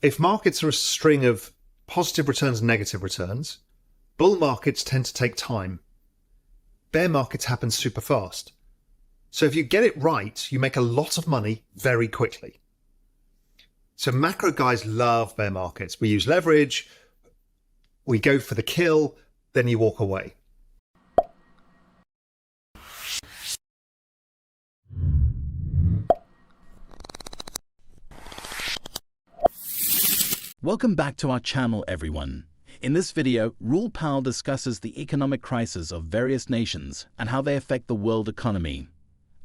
if markets are a string of positive returns and negative returns, bull markets tend to take time. Bear markets happen super fast. So if you get it right, you make a lot of money very quickly. So macro guys love bear markets. We use leverage, we go for the kill, then you walk away. Welcome back to our channel, everyone. In this video, Raoul Pal discusses the economic crisis of various nations and how they affect the world economy.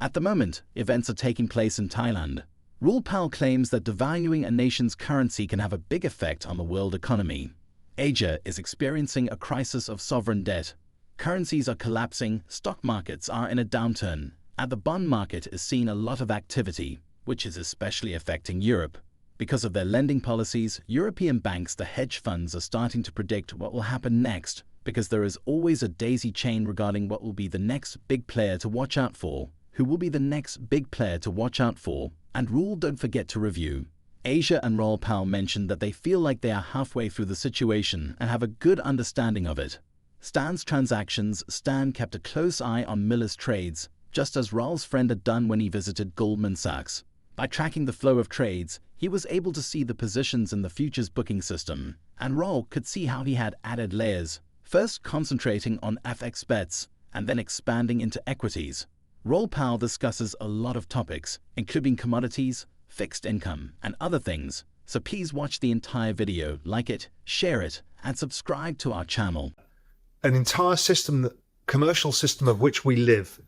At the moment, events are taking place in Thailand. Raoul Pal claims that devaluing a nation's currency can have a big effect on the world economy. Asia is experiencing a crisis of sovereign debt. Currencies are collapsing, stock markets are in a downturn, and the bond market is seeing a lot of activity, which is especially affecting Europe. Because of their lending policies, European banks, the hedge funds, are starting to predict what will happen next, because there is always a daisy chain regarding what will be the next big player to watch out for, who will be the next big player to watch out for, and Raoul don't forget to review. Asia and Raoul Pal mentioned that they feel like they are halfway through the situation and have a good understanding of it. Stan's transactions, Stan kept a close eye on Miller's trades, just as Raoul's friend had done when he visited Goldman Sachs. By tracking the flow of trades, he was able to see the positions in the futures booking system, and Raoul could see how he had added layers, first concentrating on FX bets, and then expanding into equities. Raoul Pal discusses a lot of topics, including commodities, fixed income, and other things, so please watch the entire video, like it, share it, and subscribe to our channel. An entire system, the commercial system of which we live,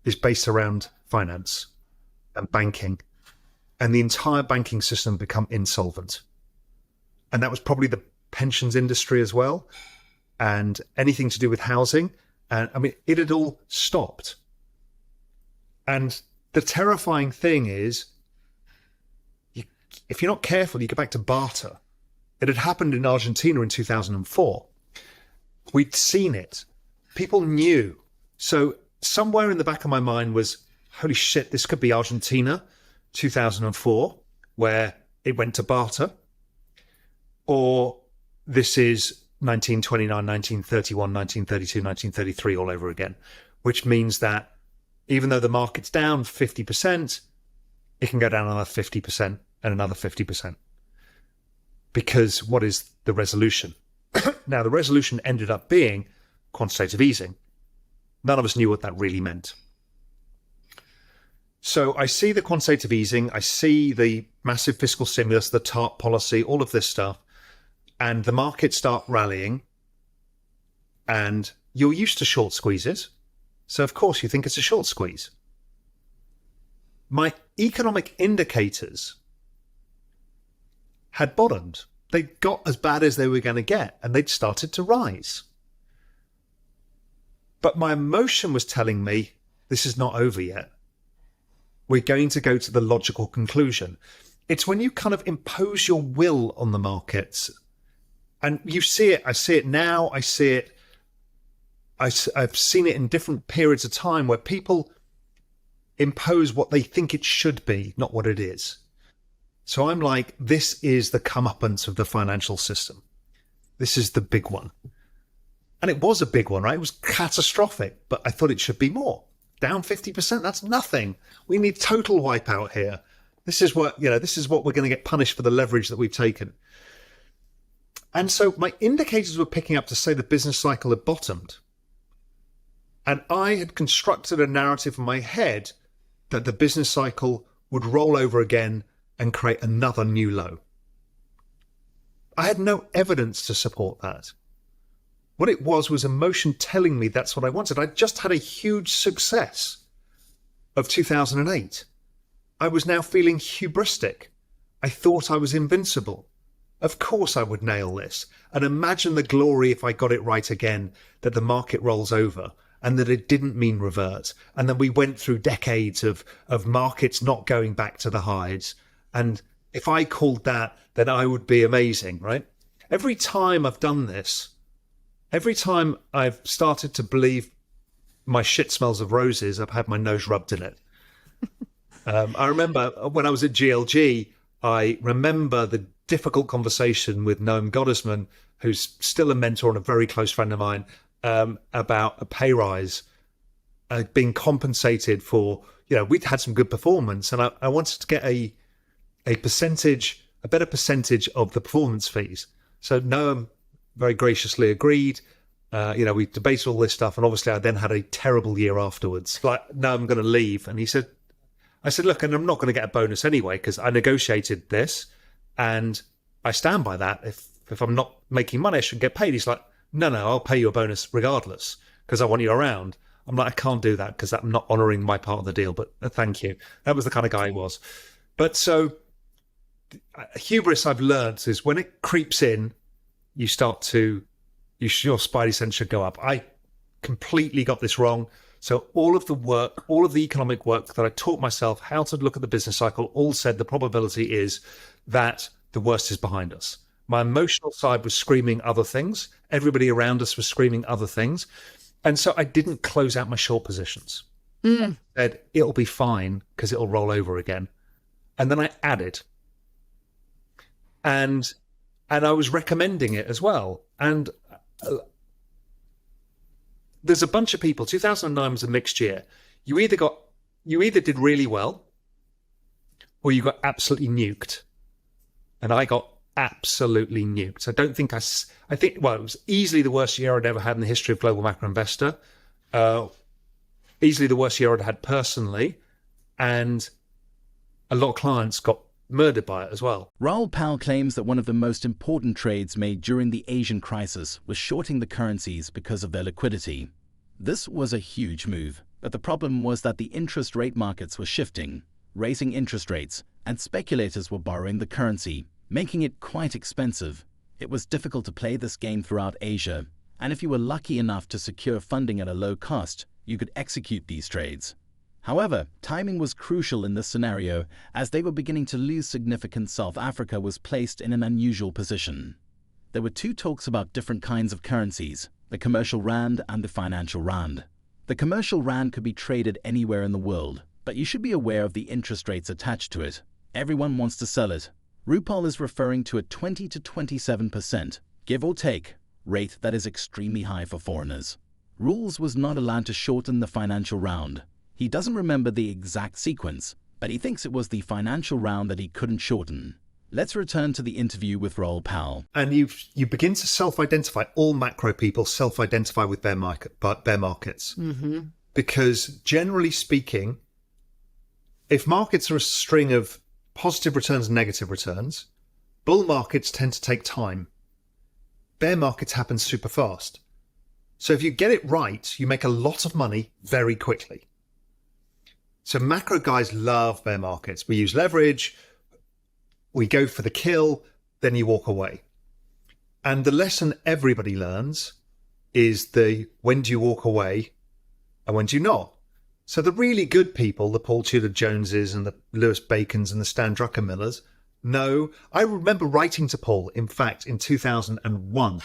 is based around finance and banking. And the entire banking system become insolvent. And that was probably the pensions industry as well, and anything to do with housing. And I mean, it had all stopped. And the terrifying thing is, if you're not careful, you go back to barter. It had happened in Argentina in 2004. We'd seen it. People knew. So somewhere in the back of my mind was, holy shit, this could be Argentina. 2004, where it went to barter, or this is 1929, 1931, 1932, 1933 all over again, which means that even though the market's down 50%, it can go down another 50% and another 50%. Because what is the resolution? Now, the resolution ended up being quantitative easing. None of us knew what that really meant. So I see the quantitative easing, I see the massive fiscal stimulus, the TARP policy, all of this stuff, and the markets start rallying, and you're used to short squeezes, so of course you think it's a short squeeze. My economic indicators had bottomed. They got as bad as they were going to get, and they'd started to rise. But my emotion was telling me, this is not over yet. We're going to go to the logical conclusion. It's when you kind of impose your will on the markets, and you see it. I see it now. I see it. I've seen it in different periods of time where people impose what they think it should be, not what it is. So I'm like, this is the comeuppance of the financial system. This is the big one. And it was a big one, right? It was catastrophic, but I thought it should be more. Down 50%, that's nothing. We need total wipeout here. This is what, this is what we're going to get punished for the leverage that we've taken. And so my indicators were picking up to say the business cycle had bottomed. And I had constructed a narrative in my head that the business cycle would roll over again and create another new low. I had no evidence to support that. What it was emotion telling me that's what I wanted. I just had a huge success of 2008. I was now feeling hubristic. I thought I was invincible. Of course I would nail this. And imagine the glory if I got it right again, that the market rolls over and that it didn't mean revert. And then we went through decades of markets not going back to the highs. And if I called that, then I would be amazing, right? Every time I've done this, every time I've started to believe my shit smells of roses, I've had my nose rubbed in it. I remember when I was at GLG, I remember the difficult conversation with Noam Gottesman, who's still a mentor and a very close friend of mine, about a pay rise, being compensated for, we'd had some good performance, and I wanted to get a better percentage of the performance fees. So Noam very graciously agreed. We debated all this stuff, and obviously I then had a terrible year afterwards. Like, no, I'm going to leave. And I said, look, and I'm not going to get a bonus anyway, because I negotiated this, and I stand by that. If I'm not making money, I shouldn't get paid. He's like, no, I'll pay you a bonus regardless, because I want you around. I'm like, I can't do that because I'm not honouring my part of the deal, but thank you. That was the kind of guy he was. But so hubris, I've learned, is when it creeps in, your spidey sense should go up. I completely got this wrong. So all of the economic work that I taught myself, how to look at the business cycle, all said the probability is that the worst is behind us. My emotional side was screaming other things. Everybody around us was screaming other things. And so I didn't close out my short positions. I said, it'll be fine because it'll roll over again. And then I added. And I was recommending it as well. And there's a bunch of people. 2009 was a mixed year. You either did really well, or you got absolutely nuked. And I got absolutely nuked. I don't think it was easily the worst year I'd ever had in the history of Global Macro Investor. Easily the worst year I'd had personally. And a lot of clients got murdered by it as well. Raoul Pal claims that one of the most important trades made during the Asian crisis was shorting the currencies because of their liquidity. This was a huge move, but the problem was that the interest rate markets were shifting, raising interest rates, and speculators were borrowing the currency, making it quite expensive. It was difficult to play this game throughout Asia, and if you were lucky enough to secure funding at a low cost, you could execute these trades. However, timing was crucial in this scenario, as they were beginning to lose significance. South Africa was placed in an unusual position. There were two talks about different kinds of currencies, the commercial rand and the financial rand. The commercial rand could be traded anywhere in the world, but you should be aware of the interest rates attached to it. Everyone wants to sell it. Raoul Pal is referring to a 20 to 27%, give or take, rate that is extremely high for foreigners. Raoul was not allowed to shorten the financial round. He doesn't remember the exact sequence, but he thinks it was the financial round that he couldn't shorten. Let's return to the interview with Raoul Pal. And you begin to self-identify. All macro people self-identify with bear markets. Mm-hmm. Because generally speaking, if markets are a string of positive returns and negative returns, bull markets tend to take time. Bear markets happen super fast. So if you get it right, you make a lot of money very quickly. So macro guys love bear markets. We use leverage, we go for the kill, then you walk away. And the lesson everybody learns is when do you walk away and when do you not? So the really good people, the Paul Tudor Joneses and the Lewis Bacons and the Stan Druckenmillers, no. I remember writing to Paul, in fact, in 2001.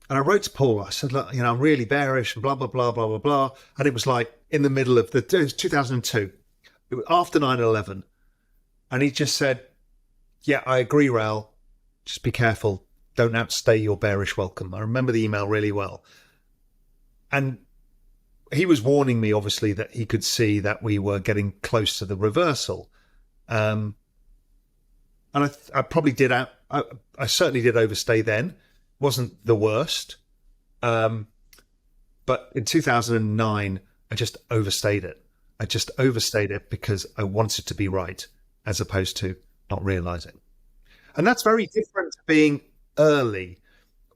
And I wrote to Paul, I said, look, I'm really bearish and blah, blah, blah, blah, blah, blah. And it was like in the middle of it was 2002, it was after 9/11. And he just said, yeah, I agree, Raoul. Just be careful. Don't outstay your bearish welcome. I remember the email really well. And he was warning me, obviously, that he could see that we were getting close to the reversal. And I probably did I certainly did overstay then. Wasn't the worst. But in 2009, I just overstayed it. I just overstayed it because I wanted to be right as opposed to not realizing. And that's very different to being early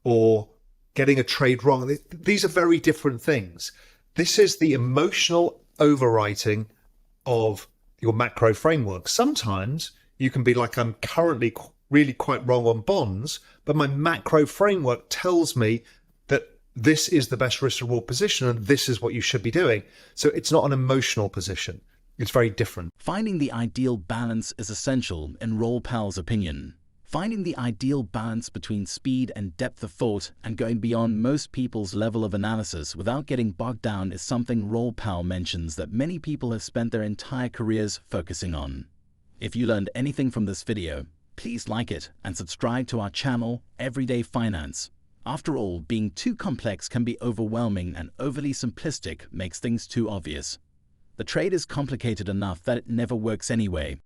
or getting a trade wrong. These are very different things. This is the emotional overwriting of your macro framework. Sometimes you can be like, I'm currently really quite wrong on bonds, but my macro framework tells me that this is the best risk reward position and this is what you should be doing. So it's not an emotional position. It's very different. Finding the ideal balance is essential in Raoul Pal's opinion. Finding the ideal balance between speed and depth of thought and going beyond most people's level of analysis without getting bogged down is something Raoul Pal mentions that many people have spent their entire careers focusing on. If you learned anything from this video, Please like it and subscribe to our channel, Everyday Finance. After all, being too complex can be overwhelming, and overly simplistic makes things too obvious. The trade is complicated enough that it never works anyway.